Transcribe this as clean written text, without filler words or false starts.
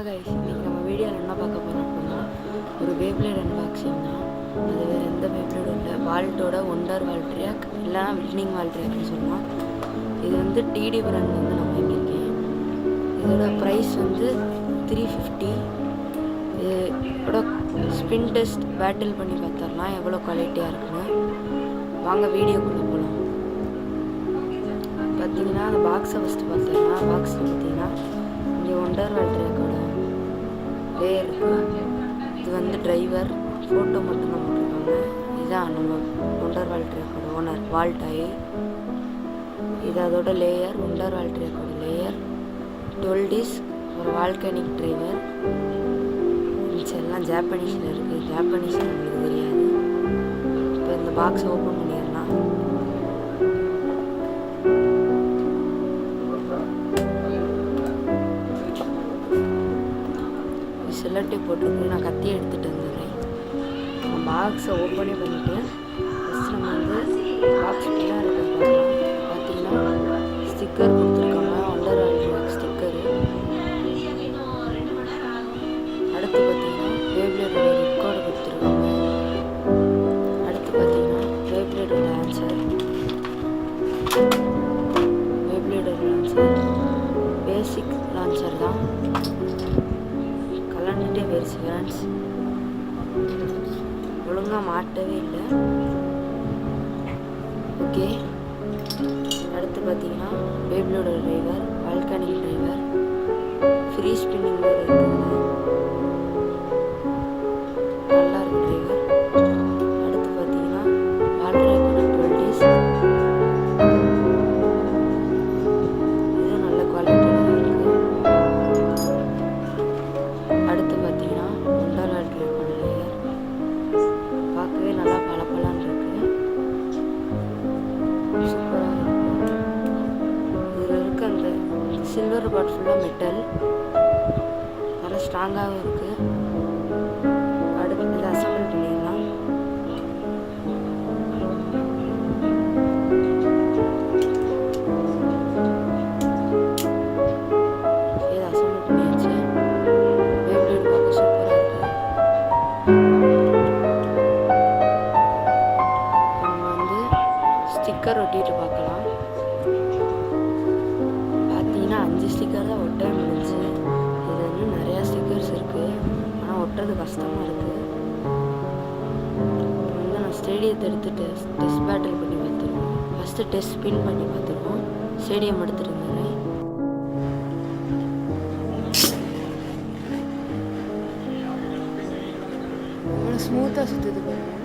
Guys, இன்றைக்கி நம்ம வீடியோவில் என்ன பார்க்க போகிறோம் அப்படின்னா ஒரு பேப்ளேட் அன்பாக்சிங் தான். அது வேறு எந்த பேப்ளேடும் இல்லை, வால்ட்டோட ஒண்டர் வால் ட்ராக் இல்லைனா வில்னிங் வால் ட்ராக்னு சொல்லலாம். இது வந்து டிடி பிராண்ட் வந்து நான் வாங்கியிருக்கேன். இதோட ப்ரைஸ் வந்து 350. இதோட ஸ்பின் டெஸ்ட் பேட்டில் பண்ணி பார்த்துடலாம் எவ்வளோ குவாலிட்டியாக இருக்குன்னு. வாங்க வீடியோக்குள்ளே போகலாம். பார்த்தீங்கன்னா அந்த பாக்ஸை ஃபஸ்ட்டு பார்த்துடலாம். பாக்ஸில் பார்த்தீங்கன்னா இங்கே ஒண்டர் வால் ட்ராக்கோட லேயர் இருக்குது. இது வந்து டிரைவர் ஃபோட்டோ மட்டும் தான் போட்டிருக்காங்க. இதுதான் நம்ம ஒண்டர் வால் ட்ராக்கோட ஓனர் வால்டாய். இது அதோட லேயர், ஒண்டர் வால் ட்ராக்கோட லேயர், 12 டிஸ்க், ஒரு வால்கனிக் டிரைவர். எல்லாம் ஜாப்பனீஸில் இருக்குது. ஜாப்பனீஸில் நம்மளுக்கு தெரியாது. இப்போ இந்த பாக்ஸை ஓப்பன் பண்ணிடலாம். செல்லட்டை போட்டுருக்கு. நான் கத்தி எடுத்துகிட்டு வந்துடுறேன். நம்ம பாக்ஸை ஓப்பனே பண்ணிவிட்டு ஃபஸ்ட் நம்ம வந்து பாக்ஸ் ஃபுல்லாக இருக்கிறது பார்க்கலாம். பார்த்தீங்கன்னா ஸ்டிக்கர் கொடுத்துருக்காங்க, ஒண்டர் வால் ட்ராக் ஸ்டிக்கரு. அடுத்து பார்த்தீங்கன்னா பேப்ளேடோட ரெக்கார்டு கொடுத்துருக்காங்க. அடுத்து பார்த்தீங்கன்னா பேப்ளேடோட ஆன்சர். பேப்ளேடோட ஆன்சர் பேசிக் லான்ச்சர் தான். கலந்துட்டே போயிடுச்சு ஃப்ரெண்ட்ஸ், ஒழுங்காக மாட்டவே இல்லை. ஓகே, அடுத்து பார்த்தீங்கன்னா பேப்ளேடோட driver, volcanic driver, free spinning வேறு இருக்குங்க. நல்லா இருக்கு டிரைவர். அடுத்து பார்த்தீங்கன்னா வால் ட்ராக்கோட 12 டிஸ்க். இதுவும் நல்ல குவாலிட்டியாக இருக்குது. அடுத்து பார்த்தீங்கன்னா ஒண்டர் வால் ட்ராக்கோட லேயர். பார்க்கவே நல்லா பளபளன்னு இருக்குது. சூப்பராக இருக்குது. இதில் இருக்க அந்த சில்வர் பார்ட் ஃபுல்லாக மெட்டல், நல்லா ஸ்ட்ராங்காகவும் இருக்குது. அடுத்து இதை அசம்பிள் பண்ணிடலாம். இதை அசம்பிள் பண்ணியாச்சு. பேப்ளேட் பார்க்க சூப்பராக இருக்குது. நம்ம வந்து ஸ்டிக்கர் ஒட்டிட்டு பார்க்கலாம். பார்த்தீங்கன்னா 5 ஸ்டிக்கர் தான் ஒட்ட முடிஞ்சு. இதில் வந்து நிறையா ஸ்டிக்கர்ஸ் இருக்குது, ஆனால் ஒட்டுறது கஷ்டமாக இருக்குது. இப்போ வந்து நான் ஸ்டேடியத்தை எடுத்துகிட்டு டெஸ்ட் பேட்டில் பண்ணி பார்த்துருவோம். ஃபஸ்ட்டு டெஸ்ட் ஸ்பின் பண்ணி பார்த்துருவோம். ஸ்டேடியம் எடுத்துகிட்டு இருந்தேன். ஸ்மூத்தாக சுற்றுது பாருங்க.